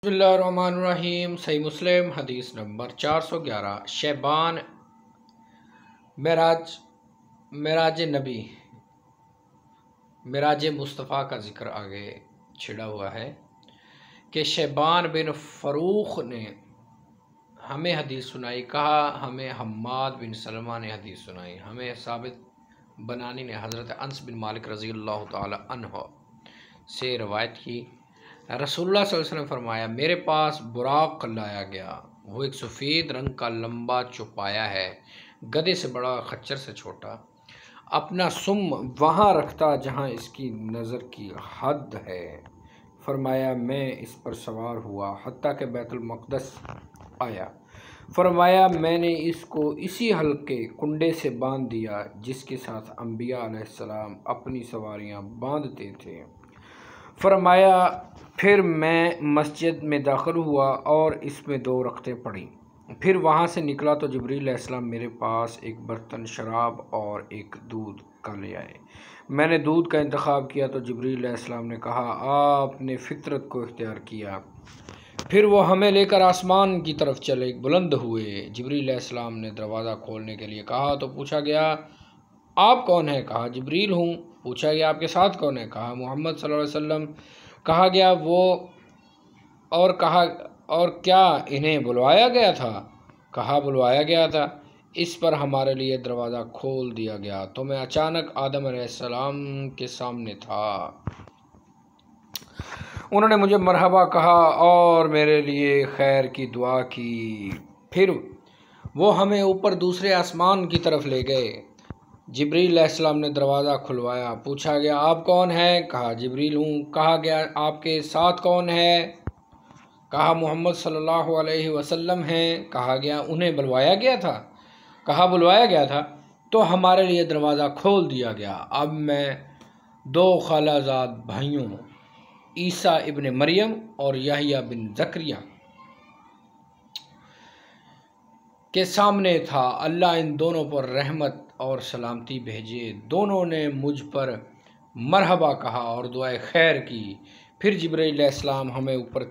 बिस्मिल्लाहिर्रहमानिर्रहीम। सही मुस्लिम हदीस नंबर 411। शैबान मेराज मेराज नबी मेराज मुस्तफ़ा का जिक्र आगे छिड़ा हुआ है कि शैबान बिन फ़रूख ने हमें हदीस सुनाई। कहा हमें हम्माद बिन सलमा ने हदीस सुनाई। हमें साबित बनानी ने हज़रत अनस बिन मालिक रज़ी अल्लाह तआला अन्हु से रवायत की। रसूलुल्लाह सल्लल्लाहु अलैहि वसल्लम फरमाया, मेरे पास बुराक लाया गया। वो एक सफ़ेद रंग का लंबा चौपाया है, गधे से बड़ा, खच्चर से छोटा। अपना सुम वहाँ रखता जहाँ इसकी नज़र की हद है। फरमाया मैं इस पर सवार हुआ हत्ता के बैतुल मक़दस आया। फरमाया मैंने इसको इसी हल्के कुंडे से बांध दिया जिसके साथ अंबिया अलैहिस्सलाम अपनी सवारियाँ बांधते थे। फरमाया फिर मैं मस्जिद में दाखिल हुआ और इसमें 2 रकअतें पढ़ी। फिर वहाँ से निकला तो जिब्रील अलैहिस्सलाम मेरे पास एक बर्तन शराब और एक दूध का ले आए। मैंने दूध का इंतखाब किया तो जिब्रील अलैहिस्सलाम ने कहा आपने फितरत को इख्तियार किया। फिर वो हमें लेकर आसमान की तरफ चले, बुलंद हुए। जिब्रील अलैहिस्सलाम ने दरवाज़ा खोलने के लिए कहा तो पूछा गया आप कौन हैं? कहा जिब्रील हूँ। पूछा गया आपके साथ कौन है? कहा मोहम्मद सल्लल्लाहु अलैहि वसल्लम। कहा गया वो और क्या इन्हें बुलवाया गया था? कहा बुलवाया गया था। इस पर हमारे लिए दरवाज़ा खोल दिया गया तो मैं अचानक आदम अलैहिस्सलाम के सामने था। उन्होंने मुझे मरहबा कहा और मेरे लिए खैर की दुआ की। फिर वो हमें ऊपर दूसरे आसमान की तरफ ले गए। जिब्रील अलैहिस्सलाम ने दरवाज़ा खुलवाया। पूछा गया आप कौन हैं? कहा जिब्रील हूँ। कहा गया आपके साथ कौन है? कहा मोहम्मद सल्लल्लाहु अलैहि वसल्लम हैं। कहा गया उन्हें बुलवाया गया था? कहा बुलवाया गया था। तो हमारे लिए दरवाज़ा खोल दिया गया। अब मैं 2 खालाजाद भाइयों ईसा इब्न मरियम और यहया बिन ज़करिया के सामने था। अल्लाह इन दोनों पर रहमत और सलामती भेजे। दोनों ने मुझ पर मरहबा कहा और दुआए खैर की। फिर जिब्रील अलैहिस्सलाम हमें ऊपर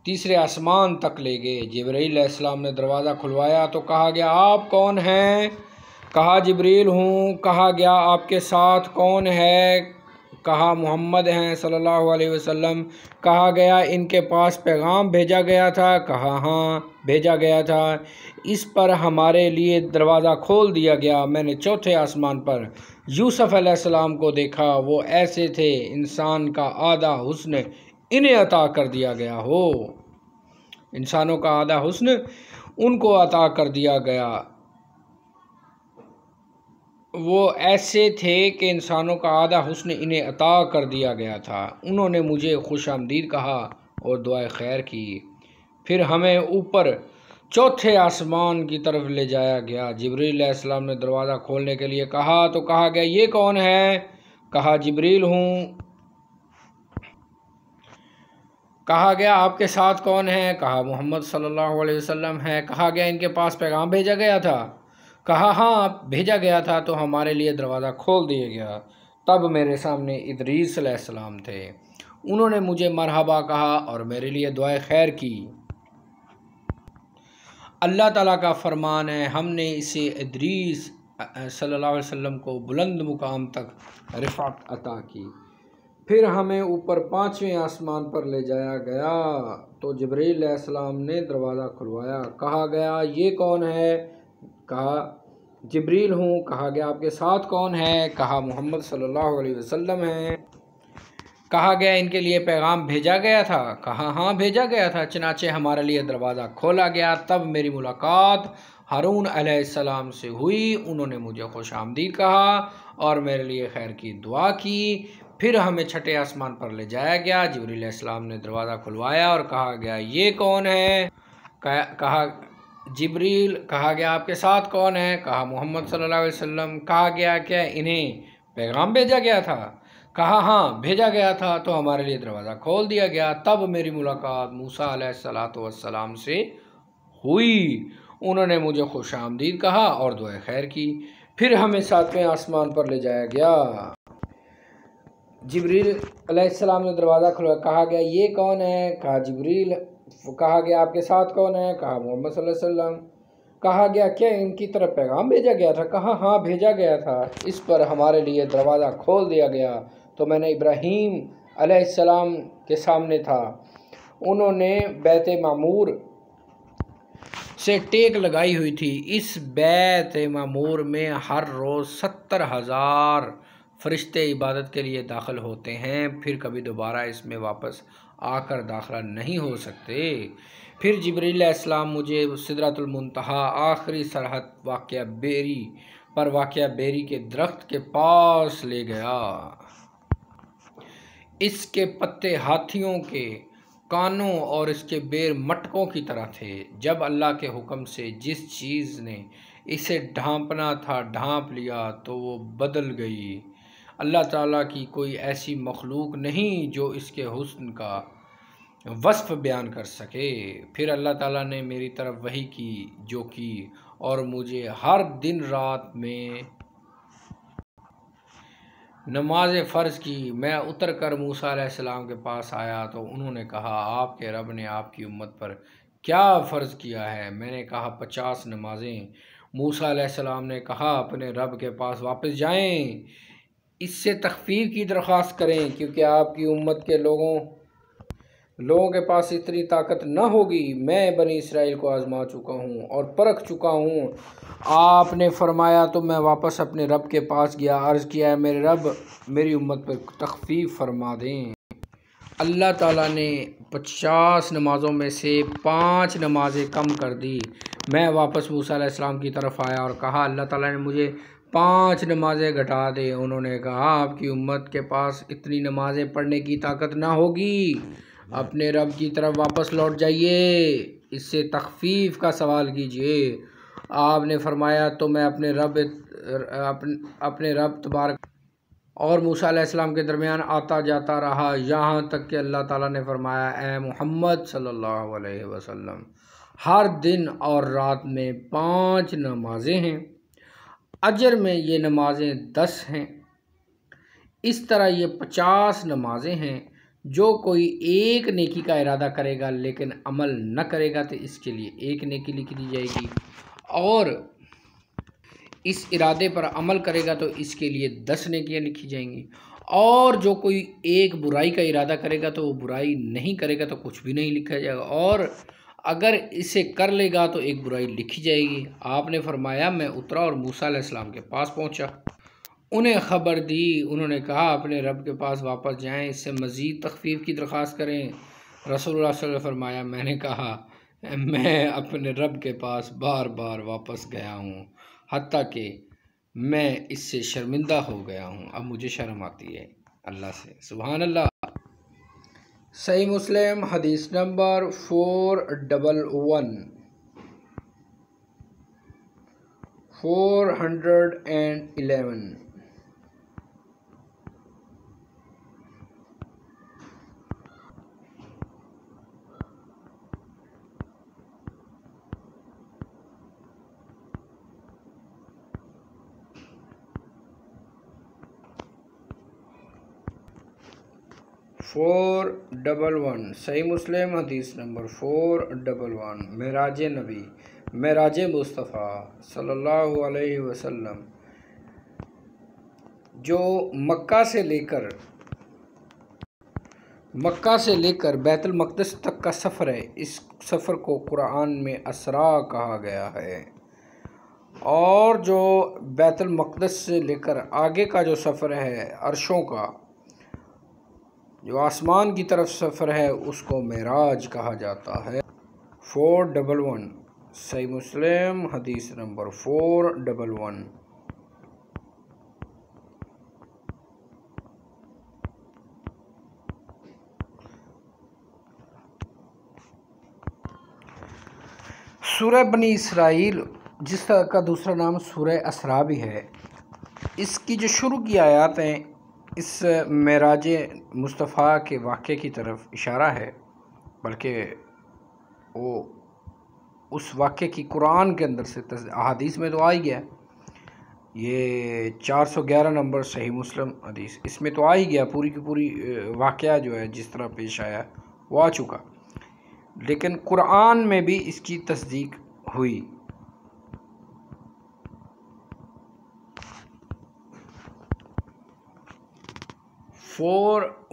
तीसरे आसमान तक ले गए। जिब्रील अलैहिस्सलाम ने दरवाज़ा खुलवाया तो कहा गया आप कौन हैं? कहा जिब्रील हूँ। कहा गया आपके साथ कौन है? कहा मोहम्मद हैं सल्लल्लाहु अलैहि वसल्लम। कहा गया इनके पास पैगाम भेजा गया था? कहा हाँ भेजा गया था। इस पर हमारे लिए दरवाज़ा खोल दिया गया। मैंने चौथे आसमान पर यूसुफ अलैहिस्सलाम को देखा। वो ऐसे थे इंसान का आधा हुस्न इन्हें अता कर दिया गया हो। इंसानों का आधा हुस्न उनको अता कर दिया गया। वो ऐसे थे कि इंसानों का आधा हुस्न इन्हें अता कर दिया गया था। उन्होंने मुझे खुश आमदीद कहा और दुआए खैर की। फिर हमें ऊपर चौथे आसमान की तरफ ले जाया गया। जिब्रील अलैहिस्सलाम ने दरवाज़ा खोलने के लिए कहा तो कहा गया ये कौन है? कहा जिब्रील हूँ। कहा गया आपके साथ कौन है? कहा मोहम्मद सल्लल्लाहु अलैहि वसल्लम है। कहा गया इनके पास पैगाम भेजा गया था? कहा हाँ भेजा गया था। तो हमारे लिए दरवाज़ा खोल दिया गया। तब मेरे सामने इदरीस अलैहिस्सलाम थे। उन्होंने मुझे मरहबा कहा और मेरे लिए दुआए खैर की। अल्लाह ताला का फरमान है हमने इसे इदरीस सल्लल्लाहु अलैहि वसल्लम को बुलंद मुकाम तक रिफ़ात अता की। फिर हमें ऊपर 5वें आसमान पर ले जाया गया तो जिब्रील अलैहिस्सलाम ने दरवाज़ा खुलवाया। कहा गया ये कौन है? कहा जिब्रील हूँ। कहा गया आपके साथ कौन है? कहा मोहम्मद सल्लल्लाहु अलैहि वसल्लम हैं। कहा गया इनके लिए पैगाम भेजा गया था? कहा हाँ भेजा गया था। चनाचे हमारे लिए दरवाज़ा खोला गया। तब मेरी मुलाकात हारून अलैहिस्सलाम से हुई। उन्होंने मुझे खुश आमदीद कहा और मेरे लिए खैर की दुआ की। फिर हमें छठे आसमान पर ले जाया गया। जिब्रील अलैहिस्सलाम ने दरवाज़ा खुलवाया और कहा गया ये कौन है? कहा जिब्रील। कहा गया आपके साथ कौन है? कहा मोहम्मद सल्लल्लाहु अलैहि वसल्लम। कहा गया क्या इन्हें पैगाम भेजा गया था? कहा हाँ भेजा गया था। तो हमारे लिए दरवाज़ा खोल दिया गया। तब मेरी मुलाकात मूसा अलैहिस्सलातु वस्सलाम से हुई। उन्होंने मुझे खुश आमदीद कहा और दुआ खैर की। फिर हमें 7वें आसमान पर ले जाया गया। जिब्रील अलैहिस्सलाम ने दरवाज़ा खुलवाया। कहा गया ये कौन है? कहा जिब्रील। कहा गया आपके साथ कौन है? कहा मोहम्मद सल्लल्लाहु अलैहि वसल्लम। कहा गया क्या इनकी तरफ पैगाम भेजा गया था? कहा हाँ भेजा गया था। इस पर हमारे लिए दरवाज़ा खोल दिया गया तो मैंने इब्राहीम अलैहिस्सलाम के सामने था। उन्होंने बैत मामूर से टेक लगाई हुई थी। इस बैत मामूर में हर रोज़ 70,000 फरिश्ते इबादत के लिए दाखिल होते हैं, फिर कभी दोबारा इसमें वापस आकर दाखिला नहीं हो सकते। फिर जिब्रील अलैहिस्सलाम मुझे सिदरतुल मुंतहा आखिरी सरहद वाक़या बेरी के दरख्त के पास ले गया। इसके पत्ते हाथियों के कानों और इसके बेर मटकों की तरह थे। जब अल्लाह के हुक्म से जिस चीज़ ने इसे ढांपना था ढांप लिया तो वो बदल गई। अल्लाह ताला की कोई ऐसी मखलूक नहीं जो इसके हुस्न का वस्फ बयान कर सके। फिर अल्लाह ताला ने मेरी तरफ वही की जो की, और मुझे हर दिन रात में नमाज फ़र्ज़ की। मैं उतर कर मूसा अलैहिस्सलाम के पास आया तो उन्होंने कहा आपके रब ने आपकी उम्मत पर क्या फ़र्ज़ किया है? मैंने कहा 50 नमाजें। मूसा अलैहिस्सलाम ने कहा अपने रब के पास वापस जाएं, इससे तख़फ़ीफ़ की दरख्वास्त करें, क्योंकि आपकी उम्मत के लोगों के पास इतनी ताकत न होगी। मैं बनी इसराइल को आज़मा चुका हूँ और परख चुका हूँ। आपने फरमाया तो मैं वापस अपने रब के पास गया। अर्ज़ किया मेरे रब मेरी उम्मत पर तख़फ़ीफ़ फरमा दें। अल्लाह ताला ने 50 नमाज़ों में से 5 नमाज़ें कम कर दी। मैं वापस मूसा अलैहिस्सलाम की तरफ आया और कहा अल्लाह ताला ने मुझे 5 नमाज़ें घटा दे। उन्होंने कहा आपकी उम्मत के पास इतनी नमाज़ें पढ़ने की ताकत ना होगी, अपने रब की तरफ वापस लौट जाइए, इससे तख़फ़ीफ़ का सवाल कीजिए। आपने फरमाया तो मैं अपने रब तबारक और मूसा अलैहिस्सलाम के दरमियान आता जाता रहा, यहाँ तक कि अल्लाह ताला ने फरमाया ए मोहम्मद सल्लल्लाहु अलैहि वसल्लम हर दिन और रात में 5 नमाज़ें हैं, अजर में ये नमाज़ें 10 हैं। इस तरह ये 50 नमाज़ें हैं। जो कोई एक नेकी का इरादा करेगा लेकिन अमल न करेगा तो इसके लिए एक नेकी लिख दी जाएगी, और इस इरादे पर अमल करेगा तो इसके लिए 10 नेकियां लिखी जाएंगी। और जो कोई एक बुराई का इरादा करेगा तो वो बुराई नहीं करेगा तो कुछ भी नहीं लिखा जाएगा, और अगर इसे कर लेगा तो एक बुराई लिखी जाएगी। आपने फरमाया मैं उतरा और मूसा अलैहिस्सलाम के पास पहुंचा, उन्हें ख़बर दी। उन्होंने कहा अपने रब के पास वापस जाएं, इससे मज़ीद तख़फ़ीफ़ की दरख्वास्त करें। रसूलुल्लाह सल्लल्लाहु अलैहि वसल्लम फरमाया मैंने कहा मैं अपने रब के पास बार बार वापस गया हूँ, हत्ता कि मैं इससे शर्मिंदा हो गया हूँ। अब मुझे शर्म आती है अल्लाह से। सुभान अल्लाह। सही मुस्लिम हदीस नंबर 411। 411 सही मुस्लिम हदीस नंबर 411। मेराज नबी मेराज मुस्तफ़ा सल्लल्लाहु अलैहि वसल्लम जो मक्का से लेकर बैतुल मक़दिस तक का सफ़र है, इस सफ़र को कुरान में असरा कहा गया है। और जो बैतुल मक़दिस से लेकर आगे का जो सफ़र है अर्शों का, जो आसमान की तरफ सफ़र है, उसको मेराज कहा जाता है। 411 सही मुस्लिम हदीस नंबर 411। सूरह बनी इसराइल जिसका दूसरा नाम सूरह असरा भी है, इसकी जो शुरू की आयत हैं इस मेराज मुस्तफ़ा के वाक़े की तरफ इशारा है, बल्कि वो उस वाक़े की कुरान के अंदर से अहादीस में तो आ ही गया। ये 411 नंबर सही मुस्लिम हदीस, इसमें तो आ ही गया, पूरी की पूरी वाक़या जो है जिस तरह पेश आया वो आ चुका, लेकिन कुरान में भी इसकी तस्दीक हुई। फोर